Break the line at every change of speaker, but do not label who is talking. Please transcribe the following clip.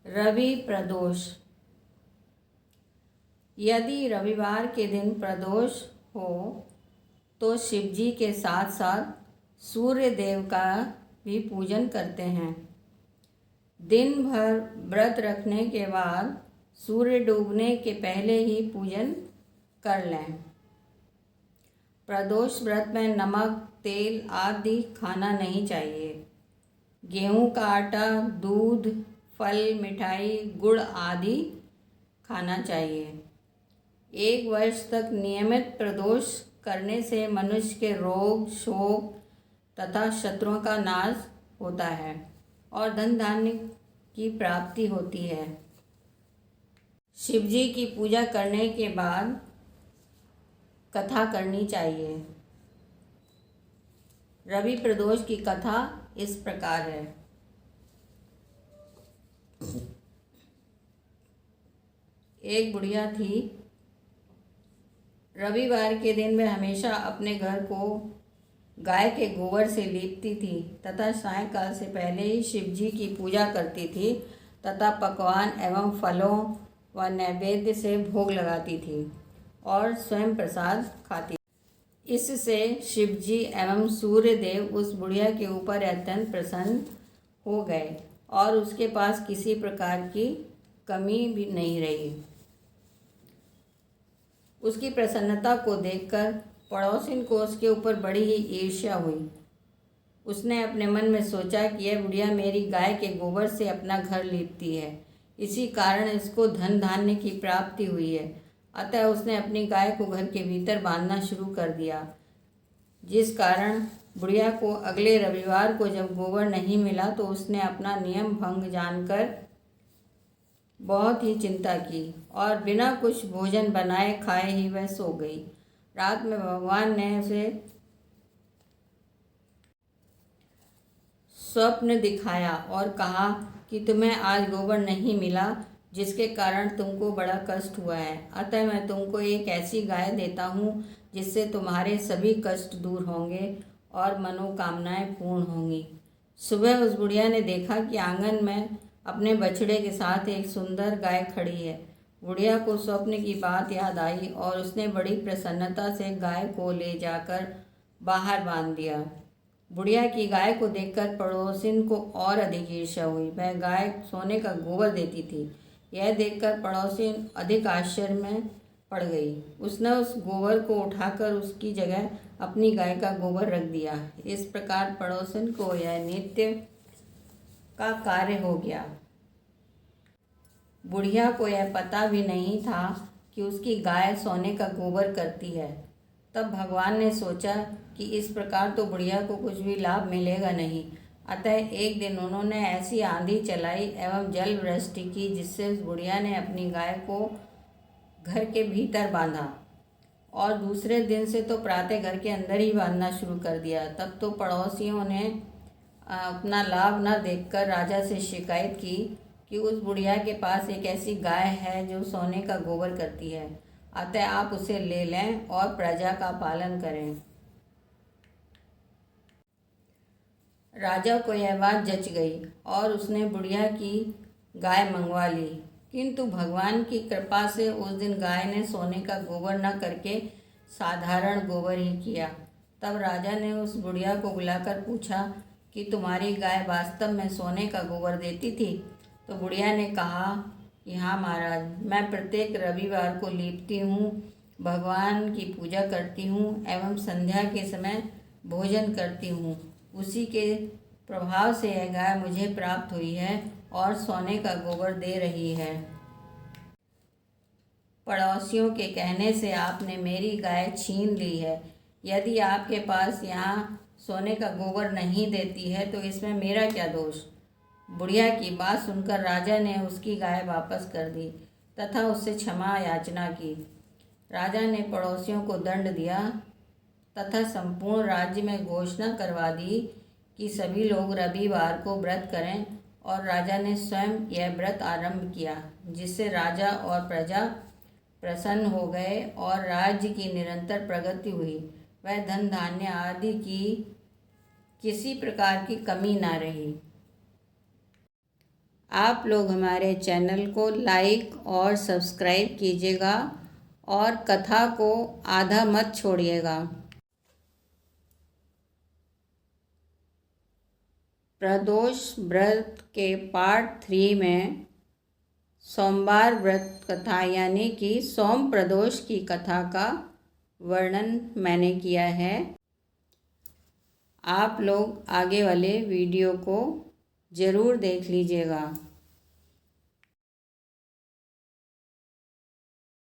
रवि प्रदोष। यदि रविवार के दिन प्रदोष हो तो शिवजी के साथ साथ सूर्य देव का भी पूजन करते हैं। दिन भर व्रत रखने के बाद सूर्य डूबने के पहले ही पूजन कर लें। प्रदोष व्रत में नमक, तेल आदि खाना नहीं चाहिए। गेहूं का आटा, दूध, फल, मिठाई, गुड़ आदि खाना चाहिए। 1 वर्ष तक नियमित प्रदोष करने से मनुष्य के रोग, शोक तथा शत्रुओं का नाश होता है और धन धान्य की प्राप्ति होती है। शिवजी की पूजा करने के बाद कथा करनी चाहिए। रवि प्रदोष की कथा इस प्रकार है। एक बुढ़िया थी। रविवार के दिन वह हमेशा अपने घर को गाय के गोबर से लीपती थी तथा सायंकाल से पहले ही शिवजी की पूजा करती थी तथा पकवान एवं फलों व नैवेद्य से भोग लगाती थी और स्वयं प्रसाद खाती। इससे शिवजी एवं सूर्य देव उस बुढ़िया के ऊपर अत्यंत प्रसन्न हो गए और उसके पास किसी प्रकार की कमी भी नहीं रही। उसकी प्रसन्नता को देखकर पड़ोसिन को उसके ऊपर बड़ी ही ईर्ष्या हुई। उसने अपने मन में सोचा कि यह बुढ़िया मेरी गाय के गोबर से अपना घर लीपती है, इसी कारण इसको धन धान्य की प्राप्ति हुई है। अतः उसने अपनी गाय को घर के भीतर बांधना शुरू कर दिया, जिस कारण बुढ़िया को अगले रविवार को जब गोबर नहीं मिला तो उसने अपना नियम भंग जानकर बहुत ही चिंता की और बिना कुछ भोजन बनाए खाए ही वह सो गई। रात में भगवान ने उसे स्वप्न दिखाया और कहा कि तुम्हें आज गोबर नहीं मिला, जिसके कारण तुमको बड़ा कष्ट हुआ है। अतः मैं तुमको एक ऐसी गाय देता हूँ जिससे तुम्हारे सभी कष्ट दूर होंगे और मनोकामनाएं पूर्ण होंगी। सुबह उस बुढ़िया ने देखा कि आंगन में अपने बछड़े के साथ एक सुंदर गाय खड़ी है। बुढ़िया को स्वप्न की बात याद आई और उसने बड़ी प्रसन्नता से गाय को ले जाकर बाहर बांध दिया। बुढ़िया की गाय को देखकर पड़ोसिन को और अधिक ईर्ष्या हुई। वह गाय सोने का गोबर देती थी। यह देखकर पड़ोसिन अधिक आश्चर्य में पड़ गई। उसने उस गोबर को उठाकर उसकी जगह अपनी गाय का गोबर रख दिया। इस प्रकार पड़ोसिन को यह नित्य का कार्य हो गया। बुढ़िया को यह पता भी नहीं था कि उसकी गाय सोने का गोबर करती है। तब भगवान ने सोचा कि इस प्रकार तो बुढ़िया को कुछ भी लाभ मिलेगा नहीं। अतः एक दिन उन्होंने ऐसी आंधी चलाई एवं जल वृष्टि की जिससे उस बुढ़िया ने अपनी गाय को घर के भीतर बांधा और दूसरे दिन से तो प्रातः घर के अंदर ही बांधना शुरू कर दिया। तब तो पड़ोसियों ने अपना लाभ न देखकर राजा से शिकायत की कि उस बुढ़िया के पास एक ऐसी गाय है जो सोने का गोबर करती है, अतः आप उसे ले लें और प्रजा का पालन करें। राजा को यह बात जच गई और उसने बुढ़िया की गाय मंगवा ली, किंतु भगवान की कृपा से उस दिन गाय ने सोने का गोबर न करके साधारण गोबर ही किया। तब राजा ने उस बुढ़िया को बुलाकर पूछा कि तुम्हारी गाय वास्तव में सोने का गोबर देती थी? तो बुढ़िया ने कहा कि हाँ महाराज, मैं प्रत्येक रविवार को लीपती हूँ, भगवान की पूजा करती हूँ एवं संध्या के समय भोजन करती हूँ। उसी के प्रभाव से यह गाय मुझे प्राप्त हुई है और सोने का गोबर दे रही है। पड़ोसियों के कहने से आपने मेरी गाय छीन ली है। यदि आपके पास यहाँ सोने का गोबर नहीं देती है तो इसमें मेरा क्या दोष? बुढ़िया की बात सुनकर राजा ने उसकी गाय वापस कर दी तथा उससे क्षमा याचना की। राजा ने पड़ोसियों को दंड दिया तथा संपूर्ण राज्य में घोषणा करवा दी कि सभी लोग रविवार को व्रत करें और राजा ने स्वयं यह व्रत आरंभ किया, जिससे राजा और प्रजा प्रसन्न हो गए और राज्य की निरंतर प्रगति हुई। वह धन धान्य आदि की किसी प्रकार की कमी ना रही। आप लोग हमारे चैनल को लाइक और सब्सक्राइब कीजिएगा और कथा को आधा मत छोड़िएगा। प्रदोष व्रत के पार्ट 3 में सोमवार व्रत कथा यानी कि सोम प्रदोष की कथा का वर्णन मैंने किया है। आप लोग आगे वाले वीडियो को ज़रूर देख लीजिएगा।